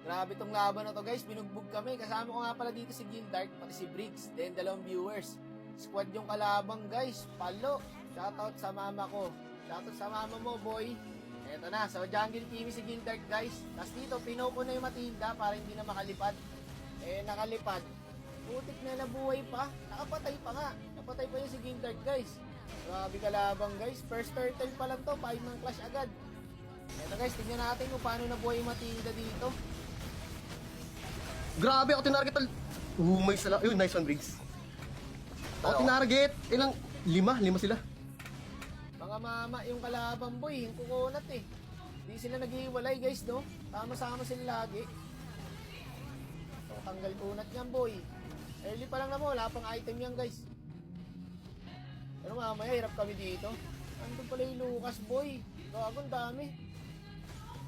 Grabe tong laban na to guys, binugbog kami. Kasama ko nga pala dito si Gildark, pati si Briggs, then dalawang viewers. Squad yung kalabang guys, palo. Shoutout sa mama ko. Shoutout sa mama mo boy. Eto na, so jungle team si Gildark guys. Tapos dito, pinopo na yung Matilda para hindi na makalipad. Nakalipad. Putik na nabuhay pa. Nakapatay pa nga. Napatay pa yung si Gildark guys. Grabe kalabang guys. First turtle pa lang to, 5 ng clash agad. Eto guys, tingnan natin kung paano nabuhay yung Matilda dito. Grabe ako tinarget. May sala. Yun, nice one, Briggs. Ako tinarget. Ilang? 5 sila. Mga mama yung kalaban boy, yung kukunat eh. Hindi sila nag-iwalay guys, no? Tama-sama sila lagi. So, tanggal kunat niyan boy. Early pa lang naman, wala pang item yan guys. Pero mamaya, hirap kami dito. Andun pala yung Lucas boy. Gagong dami.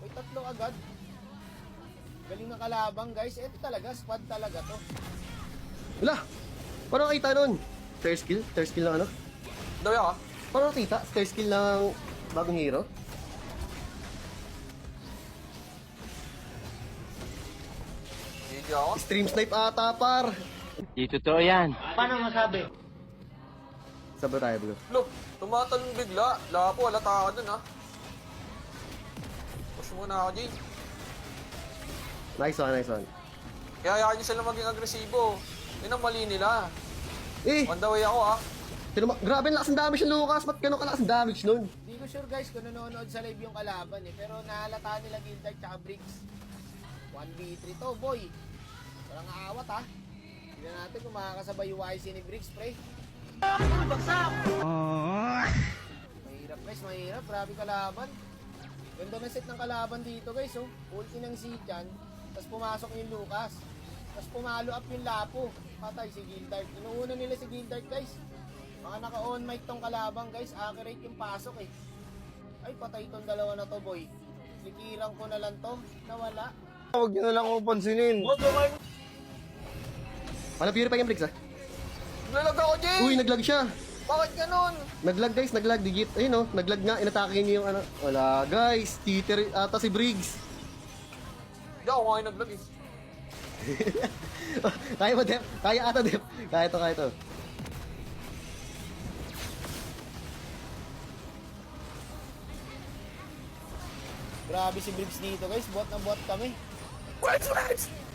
May 3 agad. Galing ng kalabang guys. Ito talaga, squad talaga to. Wala! Paano nakita nun? Third skill? Third skill ng ano? Daw ka? Paano nakita? Third skill ng bagong hero? Hindi ako. Stream snipe ata, par! Di totoo yan. Sabi tayo, bro. Lo, tumatalon bigla. Lapo, halata ka dun ha. Push muna ako, Jay. Nice one, nice one. Kaya hayaan nyo sila maging agresibo. Yun ang mali nila. Eh! On the way ako ha. Grabe, lakas ng damage yung Lucas. Ba't ganun kalakas ng damage nun? Hindi ko sure guys kung nanonood sa live yung kalaban eh. Pero nahalata nila Gildark tsaka Briggs. 1v3 to boy. Walang aawat ha. Tignan natin kung makakasabay yung YC ni Briggs pre. Mahirap guys, mahirap. Grabe kalaban. Ganda na set ng kalaban dito guys oh. Ulti ng Sichan. Tapos pumasok yung Lucas. Tapos pumalo up yung Lapo. Patay si Gildark. Inuuna nila si Gildark guys. Mga naka-on mic tong kalabang guys. Accurate yung pasok eh. Ay patay tong dalawa na to boy. Likiran ko na lang to. Nawala. Huwag nyo na lang ako pansinin. Ano, purify yung Briggs, ah? Naglalag ako, Jay! Uy, naglag siya! Bakit ganun? Naglag guys, naglag. Digit. Ayun oh, naglag nga. Inatake niya yung ano. Wala guys. Titer ata si Briggs. Hindi ako nga yung naglag eh. Kaya mo, Dep? Kaya ata, Dep. Kaya to, kaya to. Grabe si Briggs dito guys. Bot na bot kami. Wait!